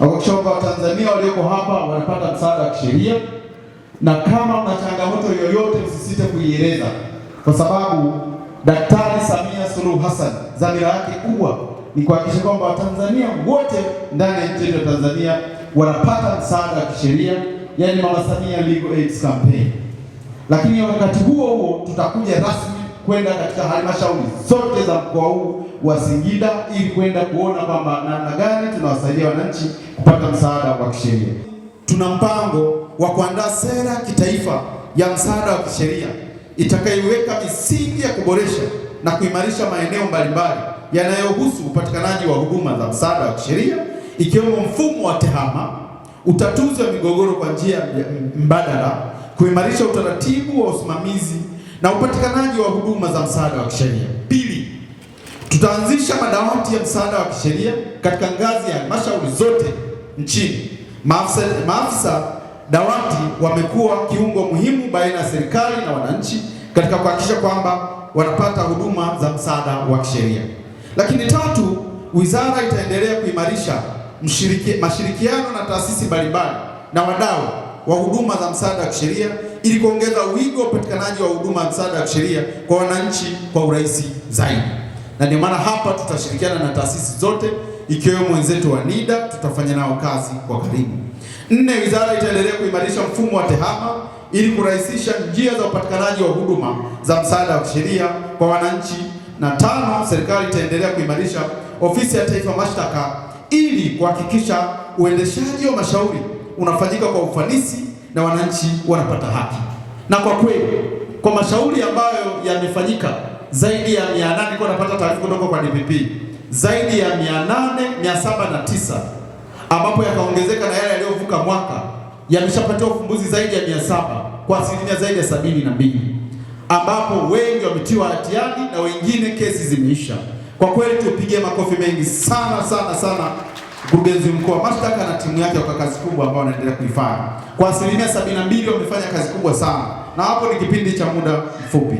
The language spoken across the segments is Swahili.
na kuhakikisha kwamba Watanzania walioko hapa wanapata msaada wa kisheria, na kama una changamoto yoyote usisite kuieleza, kwa sababu Daktari Samia Suluhu Hassan dhamira yake kubwa ni kuhakikisha kwamba Watanzania wote ndani ya nchi yetu ya Tanzania wanapata msaada wa kisheria, yani Mama Samia Legal Aid Campaign. Lakini wakati huo tutakuja rasmi kwenda katika halmashauri zote za mkoa huu wa Singida ili kwenda kuona kwamba namna gani tunawasaidia wananchi kupata msaada wa kisheria. Tuna mpango wa kuandaa sera kitaifa ya msaada wa kisheria itakayoweka misingi ya kuboresha na kuimarisha maeneo mbalimbali yanayohusu upatikanaji wa huduma za msaada wa kisheria, ikiwemo mfumo wa tehama, utatuzi wa migogoro kwa njia mbadala, kuimarisha utaratibu wa usimamizi na upatikanaji wa huduma za msaada wa kisheria. Pili, tutaanzisha madawati ya msaada wa kisheria katika ngazi ya halmashauri zote nchini. Maafisa dawati wamekuwa kiungo muhimu baina ya serikali na wananchi katika kuhakikisha kwamba wanapata huduma za msaada wa kisheria. Lakini tatu, wizara itaendelea kuimarisha mashirikiano na taasisi mbalimbali na wadau wa huduma za msaada wa kisheria ili kuongeza wigo wa upatikanaji wa huduma za msaada wa kisheria kwa wananchi kwa urahisi zaidi. Na ndio maana hapa tutashirikiana na taasisi zote ikiwemo wenzetu wa NIDA, tutafanya nao kazi kwa karibu. 4, wizara itaendelea kuimarisha mfumo wa tehama ili kurahisisha njia za upatikanaji wa huduma za msaada wa kisheria kwa wananchi. Na 5, serikali itaendelea kuimarisha ofisi ya taifa mashtaka ili kuhakikisha uendeshaji wa mashauri unafanyika kwa ufanisi na wananchi wanapata haki. Na kwa kweli kwa mashauri ambayo yamefanyika zaidi ya 800, nilikuwa napata taarifa kutoka kwa DPP, zaidi ya 709 ambapo yakaongezeka na yale yaliyovuka mwaka yameshapatiwa ufumbuzi zaidi ya 700 kwa asilimia zaidi ya 72, ambapo wengi wametiwa hatiani na wengine kesi zimeisha. Kwa kweli tupigie makofi mengi sana sana sana mkurugenzi mkuu wa mashtaka na timu yake kwa kazi kubwa ambayo wanaendelea kuifanya. Kwa asilimia 72 wamefanya kazi kubwa sana, na hapo ni kipindi cha muda mfupi.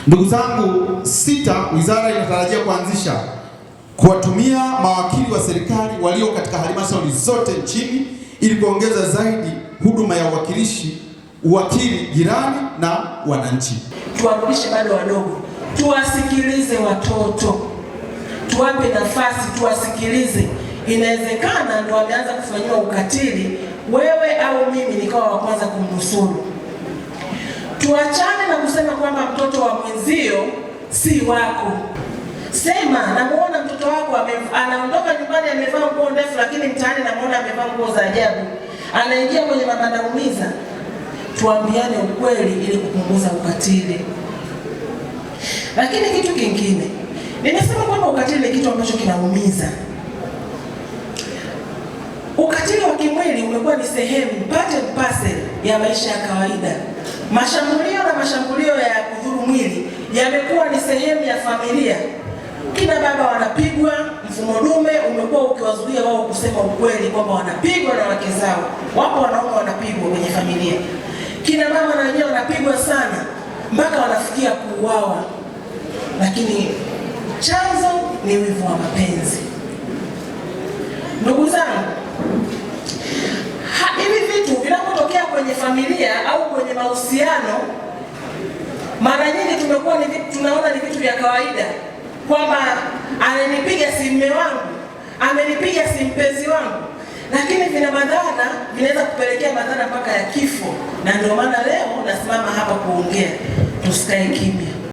Ndugu zangu, 6, wizara inatarajia kuanzisha kuwatumia mawakili wa serikali walio katika halmashauri zote nchini ili kuongeza zaidi huduma ya uwakili jirani na wananchi. Tuwarudishe bado wadogo, tuwasikilize watoto, tuwape nafasi, tuwasikilize. Inawezekana ndo wameanza kufanyiwa ukatili, wewe au mimi nikawa wa kwanza kumnusuru. Tuachane na kusema kwamba mtoto wa mwenzio si wako. Sema, namuona mtoto wako anaondoka nyumbani amevaa nguo ndefu, lakini mtaani namuona amevaa nguo za ajabu, anaingia kwenye mabanda umiza. Tuambiane ukweli ili kupunguza ukatili. Lakini kitu kingine, nimesema kwamba ukatili ni kitu ambacho kinaumiza. Ukatili wa kimwili umekuwa ni sehemu part and parcel ya maisha ya kawaida. Mashambulio ya kudhuru mwili yamekuwa ni sehemu ya familia. Kina baba wanapigwa, mfumo dume umekuwa ukiwazuia wao kusema ukweli kwamba wanapigwa na wake zao. Wapo wanaume wanapigwa kwenye familia. Kina mama na wenyewe wanapigwa sana mpaka wanafikia kuuawa. Lakini chanzo ni wivu wa mapenzi. Ndugu zangu, hivi vitu vinapotokea kwenye familia au kwenye mahusiano, mara nyingi tunaona ni vitu vya kawaida, kwamba ananipiga si mume wangu, amenipiga si mpenzi wangu, lakini vina madhara, vinaweza kupelekea madhara mpaka ya kifo. Na ndio maana leo nasimama hapa kuongea, tusikae kimya.